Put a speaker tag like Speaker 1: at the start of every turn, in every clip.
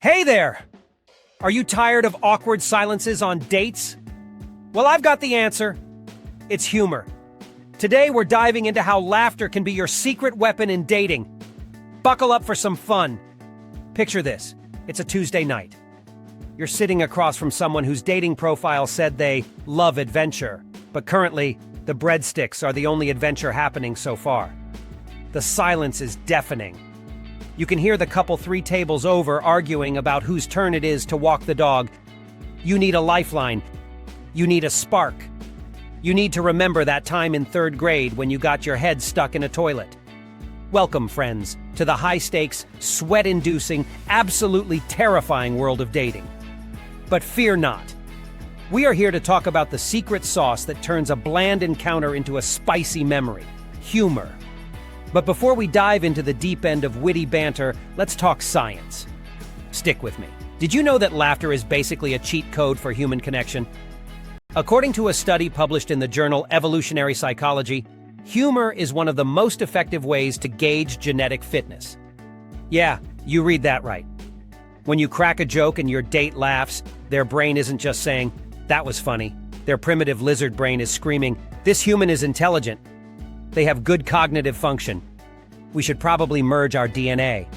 Speaker 1: Hey there! Are you tired of awkward silences on dates? Well, I've got the answer. It's humor. Today, we're diving into how laughter can be your secret weapon in dating. Buckle up for some fun. Picture this. It's a Tuesday night. You're sitting across from someone whose dating profile said they love adventure, but currently, the breadsticks are the only adventure happening so far. The silence is deafening. You can hear the couple 3 tables over arguing about whose turn it is to walk the dog. You need a lifeline. You need a spark. You need to remember that time in 3rd grade when you got your head stuck in a toilet. Welcome, friends, to the high-stakes, sweat-inducing, absolutely terrifying world of dating. But fear not. We are here to talk about the secret sauce that turns a bland encounter into a spicy memory: humor. But before we dive into the deep end of witty banter, let's talk science. Stick with me. Did you know that laughter is basically a cheat code for human connection? According to a study published in the journal Evolutionary Psychology, humor is one of the most effective ways to gauge genetic fitness. Yeah, you read that right. When you crack a joke and your date laughs, their brain isn't just saying, "That was funny." Their primitive lizard brain is screaming, "This human is intelligent." They have good cognitive function. We should probably merge our DNA.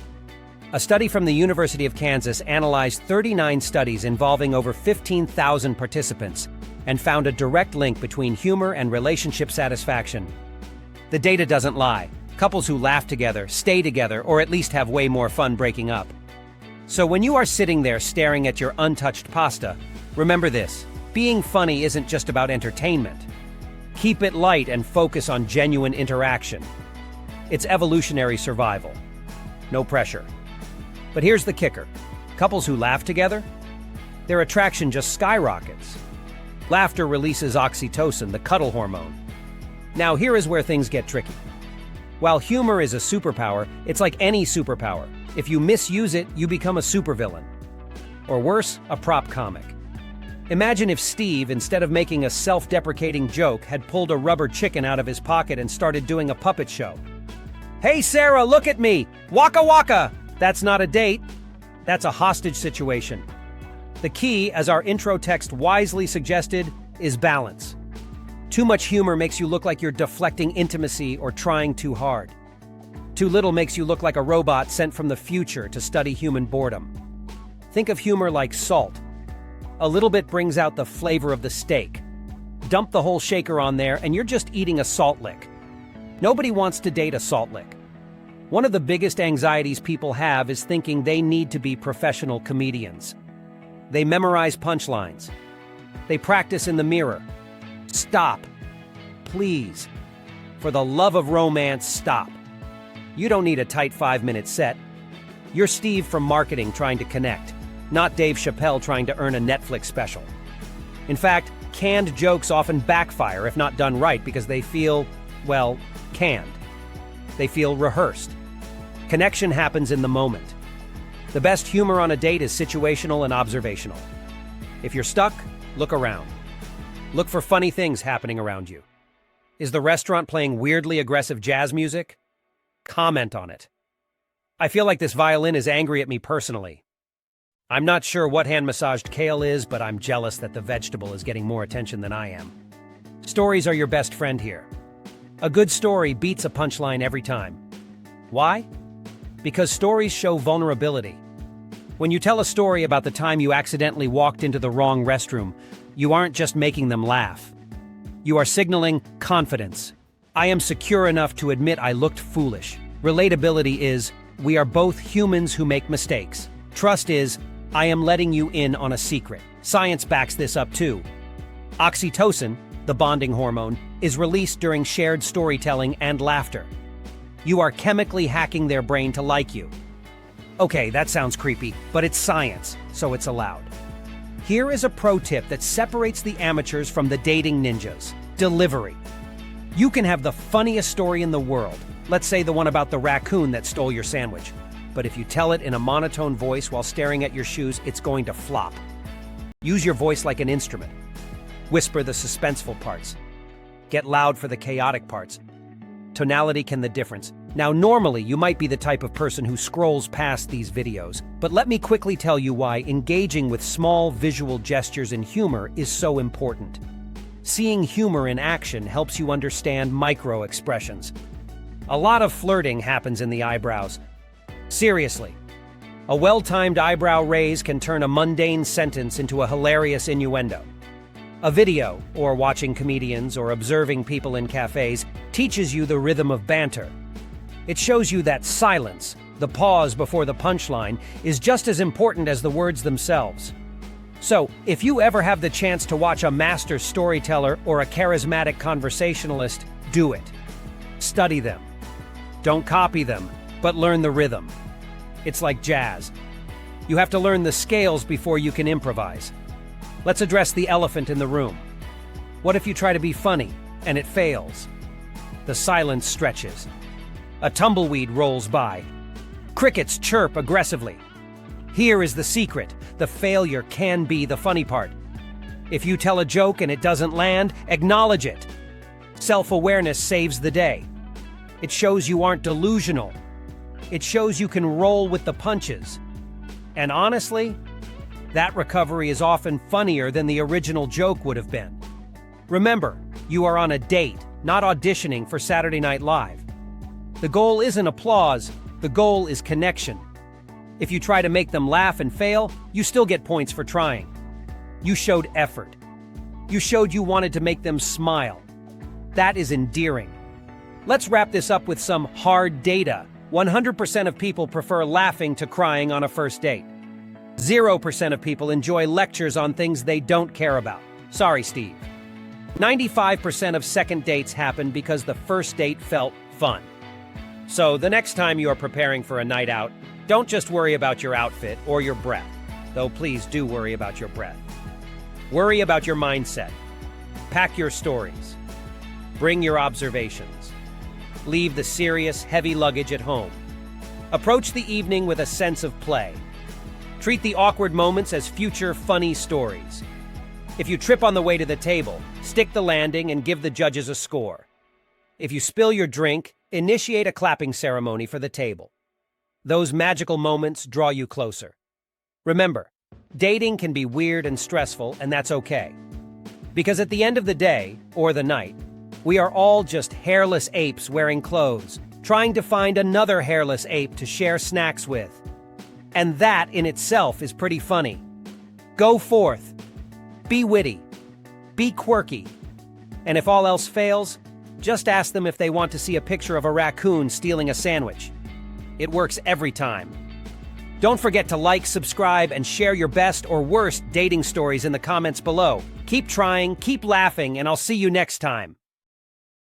Speaker 1: A study from the University of Kansas analyzed 39 studies involving over 15,000 participants and found a direct link between humor and relationship satisfaction. The data doesn't lie. Couples who laugh together stay together, or at least have way more fun breaking up. So when you are sitting there staring at your untouched pasta, remember this: being funny isn't just about entertainment. Keep it light and focus on genuine interaction. It's evolutionary survival. No pressure. But here's the kicker. Couples who laugh together, their attraction just skyrockets. Laughter releases oxytocin, the cuddle hormone. Now here is where things get tricky. While humor is a superpower, it's like any superpower. If you misuse it, you become a supervillain. Or worse, a prop comic. Imagine if Steve, instead of making a self-deprecating joke, had pulled a rubber chicken out of his pocket and started doing a puppet show. "Hey Sarah, look at me! Waka waka!" That's not a date. That's a hostage situation. The key, as our intro text wisely suggested, is balance. Too much humor makes you look like you're deflecting intimacy or trying too hard. Too little makes you look like a robot sent from the future to study human boredom. Think of humor like salt. A little bit brings out the flavor of the steak. Dump the whole shaker on there and you're just eating a salt lick. Nobody wants to date a salt lick. One of the biggest anxieties people have is thinking they need to be professional comedians. They memorize punchlines. They practice in the mirror. Stop. Please. For the love of romance, stop. You don't need a tight 5-minute set. You're Steve from marketing trying to connect, not Dave Chappelle trying to earn a Netflix special. In fact, canned jokes often backfire if not done right because they feel, well, canned. They feel rehearsed. Connection happens in the moment. The best humor on a date is situational and observational. If you're stuck, look around. Look for funny things happening around you. Is the restaurant playing weirdly aggressive jazz music? Comment on it. I feel like this violin is angry at me personally. I'm not sure what hand-massaged kale is, but I'm jealous that the vegetable is getting more attention than I am. Stories are your best friend here. A good story beats a punchline every time. Why? Because stories show vulnerability. When you tell a story about the time you accidentally walked into the wrong restroom, you aren't just making them laugh. You are signaling confidence. I am secure enough to admit I looked foolish. Relatability is, we are both humans who make mistakes. Trust is, I am letting you in on a secret. Science backs this up too. Oxytocin, the bonding hormone, is released during shared storytelling and laughter. You are chemically hacking their brain to like you. Okay, that sounds creepy, but it's science, so it's allowed. Here is a pro tip that separates the amateurs from the dating ninjas: delivery. You can have the funniest story in the world, let's say the one about the raccoon that stole your sandwich. But if you tell it in a monotone voice while staring at your shoes, it's going to flop. Use your voice like an instrument. Whisper the suspenseful parts. Get loud for the chaotic parts. tonality can the difference. Now, normally, you might be the type of person who scrolls past these videos, but let me quickly tell you why engaging with small visual gestures and humor is so important. Seeing humor in action helps you understand micro-expressions. A lot of flirting happens in the eyebrows. Seriously. A well-timed eyebrow raise can turn a mundane sentence into a hilarious innuendo. A video, or watching comedians or observing people in cafes, teaches you the rhythm of banter. It shows you that silence, the pause before the punchline, is just as important as the words themselves. So, if you ever have the chance to watch a master storyteller or a charismatic conversationalist, do it. Study them. Don't copy them, but learn the rhythm. It's like jazz. You have to learn the scales before you can improvise. Let's address the elephant in the room. What if you try to be funny, and it fails? The silence stretches. A tumbleweed rolls by. Crickets chirp aggressively. Here is the secret. The failure can be the funny part. If you tell a joke and it doesn't land, acknowledge it. Self-awareness saves the day. It shows you aren't delusional. It shows you can roll with the punches. And honestly, that recovery is often funnier than the original joke would have been. Remember, you are on a date, not auditioning for Saturday Night Live. The goal isn't applause, the goal is connection. If you try to make them laugh and fail, you still get points for trying. You showed effort. You showed you wanted to make them smile. That is endearing. Let's wrap this up with some hard data. 100% of people prefer laughing to crying on a first date. 0% of people enjoy lectures on things they don't care about. Sorry, Steve. 95% of second dates happen because the first date felt fun. So the next time you are preparing for a night out, don't just worry about your outfit or your breath, though please do worry about your breath. Worry about your mindset. Pack your stories. Bring your observations. Leave the serious, heavy luggage at home. Approach the evening with a sense of play. Treat the awkward moments as future funny stories. If you trip on the way to the table, stick the landing and give the judges a score. If you spill your drink, initiate a clapping ceremony for the table. Those magical moments draw you closer. Remember, dating can be weird and stressful, and that's okay. Because at the end of the day, or the night, we are all just hairless apes wearing clothes, trying to find another hairless ape to share snacks with. And that in itself is pretty funny. Go forth. Be witty. Be quirky. And if all else fails, just ask them if they want to see a picture of a raccoon stealing a sandwich. It works every time. Don't forget to like, subscribe, and share your best or worst dating stories in the comments below. Keep trying, keep laughing, and I'll see you next time.